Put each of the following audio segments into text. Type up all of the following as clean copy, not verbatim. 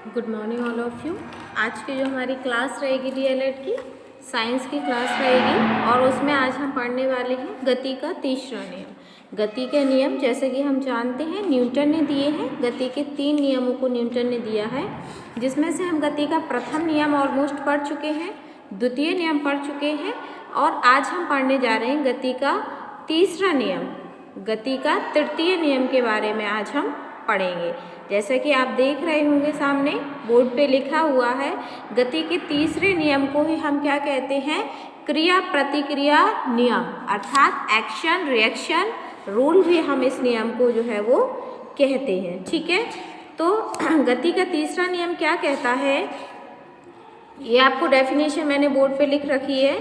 Good morning all of you. आज की जो हमारी क्लास रहेगी डीएलएड की साइंस की क्लास रहेगी और उसमें आज हम पढ़ने वाले हैं गति का तीसरा नियम। गति के नियम जैसे कि हम जानते हैं न्यूटन ने दिए हैं। गति के 3 नियमों को न्यूटन ने दिया है, जिसमें से हम गति का प्रथम नियम ऑलमोस्ट पढ़ चुके हैं, द्वितीय नियम पढ़ चुके हैं और आज हम पढ़ने जा रहे हैं गति का तीसरा नियम, गति का तृतीय नियम के बारे में आज हम पढ़ेंगे। जैसे कि आप देख रहे होंगे सामने बोर्ड पे लिखा हुआ है, गति के तीसरे नियम को ही हम क्या कहते हैं, क्रिया प्रतिक्रिया नियम, अर्थात एक्शन रिएक्शन रूल भी हम इस नियम को जो है वो कहते हैं। ठीक है, तो गति का तीसरा नियम क्या कहता है, ये आपको डेफिनेशन मैंने बोर्ड पे लिख रखी है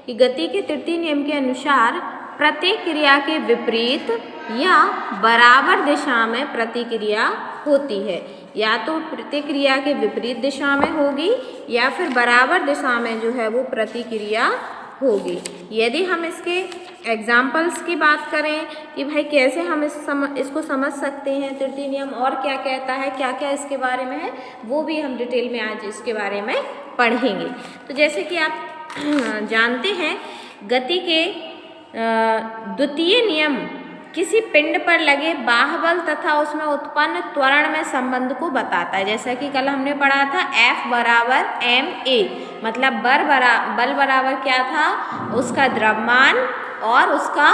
कि गति के तृतीय नियम के अनुसार प्रत्येक क्रिया के विपरीत या बराबर दिशा में प्रतिक्रिया होती है। या तो प्रतिक्रिया के विपरीत दिशा में होगी या फिर बराबर दिशा में जो है वो प्रतिक्रिया होगी। यदि हम इसके एग्जाम्पल्स की बात करें कि भाई कैसे हम इसको समझ सकते हैं, तृतीय नियम और क्या कहता है, क्या क्या इसके बारे में है, वो भी हम डिटेल में आज इसके बारे में पढ़ेंगे। तो जैसे कि आप जानते हैं, गति के द्वितीय नियम किसी पिंड पर लगे बाह्यबल तथा उसमें उत्पन्न त्वरण में संबंध को बताता है। जैसा कि कल हमने पढ़ा था F बराबर ma, मतलब बल बराबर क्या था, उसका द्रव्यमान और उसका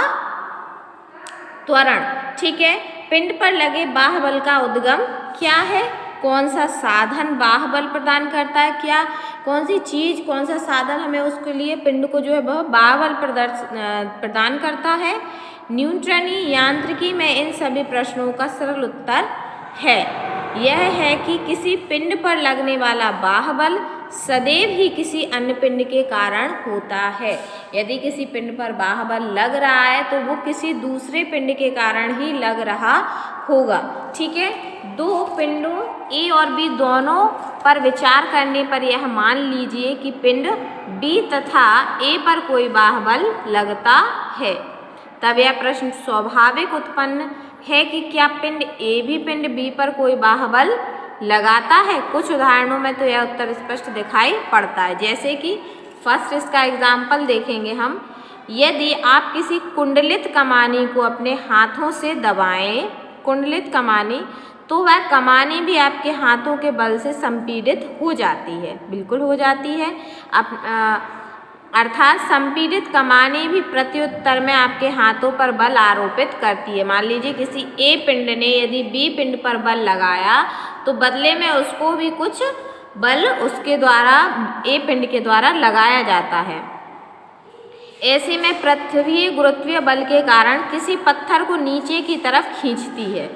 त्वरण। ठीक है, पिंड पर लगे बाह्यबल का उद्गम क्या है, कौन सा साधन बाह्यबल प्रदान करता है, क्या कौन सी चीज़ कौन सा साधन हमें उसके लिए पिंड को जो है वह बाह्यबल प्रदान करता है। न्यूटनी यांत्रिकी में इन सभी प्रश्नों का सरल उत्तर है, यह है कि किसी पिंड पर लगने वाला बाह्यबल सदैव ही किसी अन्य पिंड के कारण होता है। यदि किसी पिंड पर बाह्यबल लग रहा है तो वो किसी दूसरे पिंड के कारण ही लग रहा होगा। ठीक है, दो पिंडों ए और बी दोनों पर विचार करने पर यह मान लीजिए कि पिंड बी तथा ए पर कोई बाह्यबल लगता है, तब यह प्रश्न स्वाभाविक उत्पन्न है कि क्या पिंड ए भी पिंड बी पर कोई बाह्यबल लगाता है। कुछ उदाहरणों में तो यह उत्तर स्पष्ट दिखाई पड़ता है। जैसे कि फर्स्ट इसका एग्जाम्पल देखेंगे हम, यदि आप किसी कुंडलित कमानी को अपने हाथों से दबाएं, कुंडलित कमानी, तो वह कमानी भी आपके हाथों के बल से संपीड़ित हो जाती है, बिल्कुल हो जाती है। अर्थात संपीड़ित कमानी भी प्रत्युत्तर में आपके हाथों पर बल आरोपित करती है। मान लीजिए किसी ए पिंड ने यदि बी पिंड पर बल लगाया तो बदले में उसको भी कुछ बल उसके द्वारा ए पिंड के द्वारा लगाया जाता है। ऐसे में पृथ्वी गुरुत्वीय बल के कारण किसी पत्थर को नीचे की तरफ खींचती है,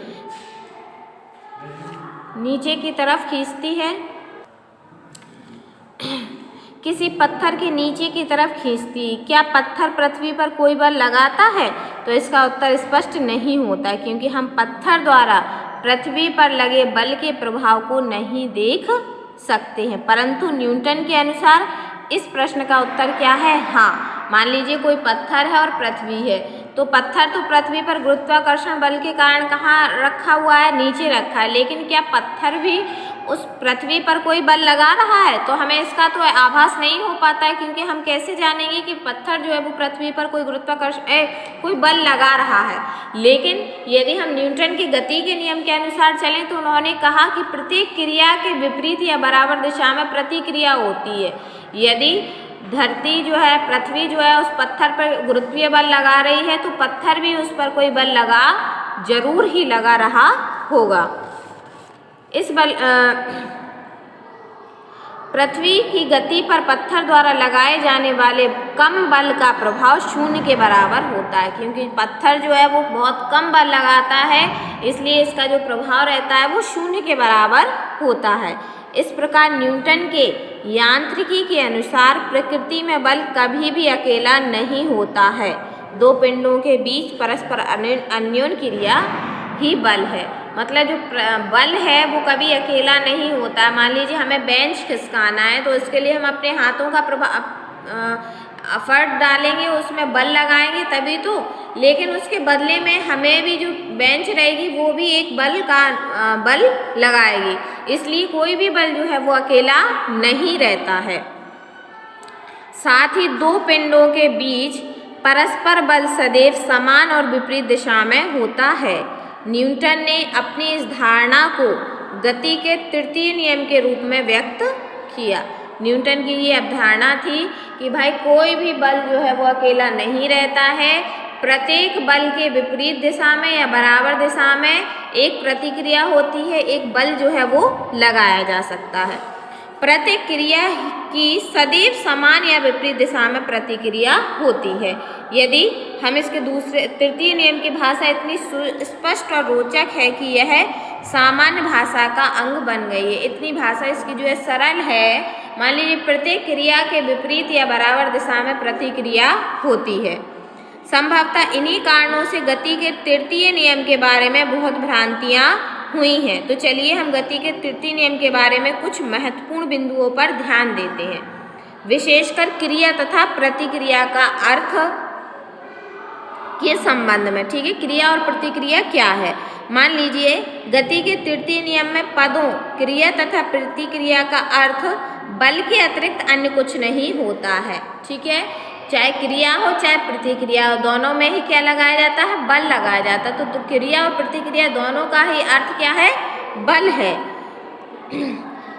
नीचे की तरफ खींचती है, किसी पत्थर के नीचे की तरफ खींचती। क्या पत्थर पृथ्वी पर कोई बल लगाता है? तो इसका उत्तर स्पष्ट नहीं होता है, क्योंकि हम पत्थर द्वारा पृथ्वी पर लगे बल के प्रभाव को नहीं देख सकते हैं। परंतु न्यूटन के अनुसार इस प्रश्न का उत्तर क्या है, हाँ। मान लीजिए कोई पत्थर है और पृथ्वी है, तो पत्थर तो पृथ्वी पर गुरुत्वाकर्षण बल के कारण कहाँ रखा हुआ है, नीचे रखा है, लेकिन क्या पत्थर भी उस पृथ्वी पर कोई बल लगा रहा है? तो हमें इसका तो आभास नहीं हो पाता है, क्योंकि हम कैसे जानेंगे कि पत्थर जो है वो पृथ्वी पर कोई गुरुत्वाकर्षण कोई बल लगा रहा है। लेकिन यदि हम न्यूटन की गति के नियम के अनुसार चलें तो उन्होंने कहा कि प्रत्येक क्रिया के विपरीत या बराबर दिशा में प्रतिक्रिया होती है। यदि धरती जो है, पृथ्वी जो है उस पत्थर पर गुरुत्वीय बल लगा रही है तो पत्थर भी उस पर कोई बल जरूर ही लगा रहा होगा। इस बल पृथ्वी की गति पर पत्थर द्वारा लगाए जाने वाले कम बल का प्रभाव शून्य के बराबर होता है, क्योंकि पत्थर जो है वो बहुत कम बल लगाता है, इसलिए इसका जो प्रभाव रहता है वो शून्य के बराबर होता है। इस प्रकार न्यूटन के यांत्रिकी के अनुसार प्रकृति में बल कभी भी अकेला नहीं होता है। दो पिंडों के बीच परस्पर अन्योन्य क्रिया ही बल है। मतलब जो बल है वो कभी अकेला नहीं होता। मान लीजिए हमें बेंच खिसकाना है, तो इसके लिए हम अपने हाथों का एफर्ट डालेंगे, उसमें बल लगाएंगे तभी तो, लेकिन उसके बदले में हमें भी जो बेंच रहेगी वो भी एक बल लगाएगी। इसलिए कोई भी बल जो है वो अकेला नहीं रहता है। साथ ही दो पिंडों के बीच परस्पर बल सदैव समान और विपरीत दिशा में होता है। न्यूटन ने अपनी इस धारणा को गति के तृतीय नियम के रूप में व्यक्त किया। न्यूटन की ये अवधारणा थी कि भाई कोई भी बल जो है वो अकेला नहीं रहता है, प्रत्येक बल के विपरीत दिशा में या बराबर दिशा में एक प्रतिक्रिया होती है, एक बल जो है वो लगाया जा सकता है। प्रतिक्रिया की सदैव समान या विपरीत दिशा में प्रतिक्रिया होती है। यदि हम इसके तृतीय नियम की भाषा इतनी स्पष्ट और रोचक है कि यह सामान्य भाषा का अंग बन गई है, इतनी भाषा इसकी जो है सरल है। मान लीजिए प्रत्येक क्रिया के विपरीत या बराबर दिशा में प्रतिक्रिया होती है। संभवतः इन्हीं कारणों से गति के तृतीय नियम के बारे में बहुत भ्रांतियाँ हुई हैं। तो चलिए हम गति के तृतीय नियम के बारे में कुछ महत्वपूर्ण बिंदुओं पर ध्यान देते हैं, विशेषकर क्रिया तथा प्रतिक्रिया का अर्थ के संबंध में। ठीक है, क्रिया और प्रतिक्रिया क्या है। मान लीजिए गति के तृतीय नियम में पदों क्रिया तथा प्रतिक्रिया का अर्थ बल के अतिरिक्त अन्य कुछ नहीं होता है। ठीक है, चाहे क्रिया हो चाहे प्रतिक्रिया हो, दोनों में ही क्या लगाया जाता है, बल लगाया जाता है। तो क्रिया और प्रतिक्रिया दोनों का ही अर्थ क्या है, बल है,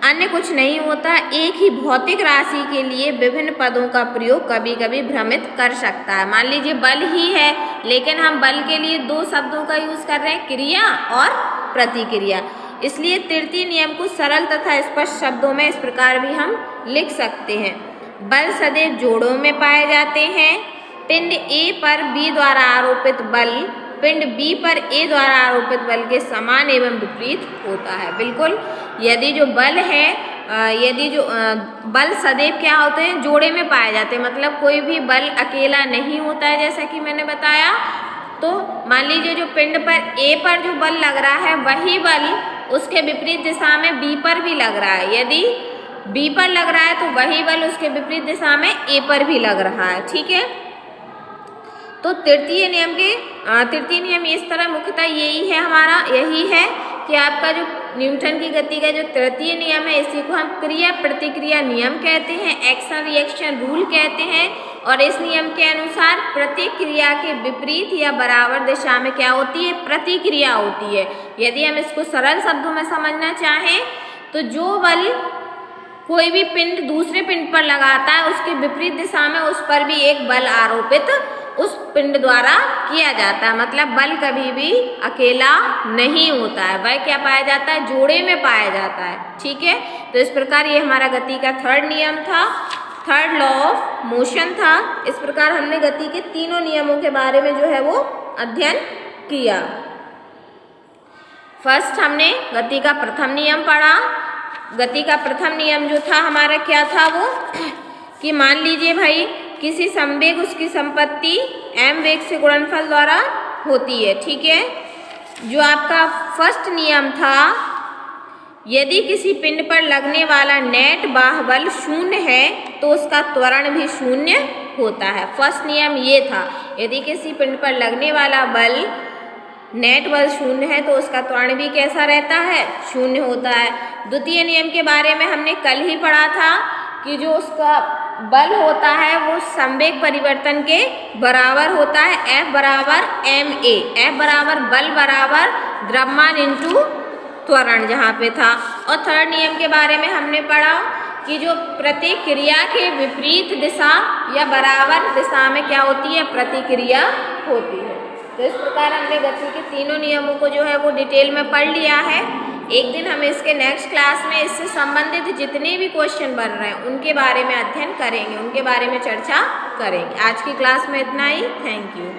अन्य कुछ नहीं होता। एक ही भौतिक राशि के लिए विभिन्न पदों का प्रयोग कभी कभी भ्रमित कर सकता है। मान लीजिए बल ही है लेकिन हम बल के लिए दो शब्दों का यूज कर रहे हैं, क्रिया और प्रतिक्रिया। इसलिए तृतीय नियम को सरल तथा स्पष्ट शब्दों में इस प्रकार भी हम लिख सकते हैं। बल सदैव जोड़ों में पाए जाते हैं। पिंड A पर B द्वारा आरोपित बल पिंड B पर A द्वारा आरोपित बल के समान एवं विपरीत होता है। बिल्कुल, यदि जो बल है बल सदैव क्या होते हैं, जोड़े में पाए जाते हैं, मतलब कोई भी बल अकेला नहीं होता है, जैसा कि मैंने बताया। तो मान लीजिए जो पिंड पर A पर जो बल लग रहा है वही बल उसके विपरीत दिशा में B पर भी लग रहा है। यदि B पर लग रहा है तो वही बल उसके विपरीत दिशा में A पर भी लग रहा है। ठीक है, तो तृतीय नियम इस तरह मुख्यतः यही है कि आपका जो न्यूटन की गति का जो तृतीय नियम है इसी को हम क्रिया प्रतिक्रिया नियम कहते हैं, एक्शन रिएक्शन रूल कहते हैं। और इस नियम के अनुसार प्रत्येक क्रिया के विपरीत या बराबर दिशा में क्या होती है, प्रतिक्रिया होती है। यदि हम इसको सरल शब्दों में समझना चाहें तो जो बल कोई भी पिंड दूसरे पिंड पर लगाता है उसके विपरीत दिशा में उस पर भी एक बल आरोपित उस पिंड द्वारा किया जाता है। मतलब बल कभी भी अकेला नहीं होता है, वह क्या पाया जाता है, जोड़े में पाया जाता है। ठीक है, तो इस प्रकार ये हमारा गति का थर्ड नियम था, थर्ड लॉ ऑफ मोशन था। इस प्रकार हमने गति के तीनों नियमों के बारे में जो है वो अध्ययन किया। फर्स्ट हमने गति का प्रथम नियम पढ़ा। गति का प्रथम नियम जो था हमारा क्या था वो, कि मान लीजिए भाई किसी संवेग उसकी संपत्ति m वेग से गुणनफल द्वारा होती है। ठीक है, जो आपका फर्स्ट नियम था, यदि किसी पिंड पर लगने वाला नेट बाह्यबल शून्य है तो उसका त्वरण भी शून्य होता है। फर्स्ट नियम ये था, यदि किसी पिंड पर लगने वाला बल नेट बल शून्य है तो उसका त्वरण भी कैसा रहता है, शून्य होता है। द्वितीय नियम के बारे में हमने कल ही पढ़ा था कि जो उसका बल होता है वो संवेग परिवर्तन के बराबर होता है, F बराबर ma, F बराबर बल बराबर द्रव्यमान इंटू त्वरण जहाँ पे था। और थर्ड नियम के बारे में हमने पढ़ा कि जो प्रत्येक क्रिया के विपरीत दिशा या बराबर दिशा में क्या होती है, प्रतिक्रिया होती है। तो इस प्रकार हमने गति के तीनों नियमों को जो है वो डिटेल में पढ़ लिया है। एक दिन हम इसके नेक्स्ट क्लास में इससे संबंधित जितने भी क्वेश्चन बन रहे हैं उनके बारे में अध्ययन करेंगे, उनके बारे में चर्चा करेंगे। आज की क्लास में इतना ही। Thank you.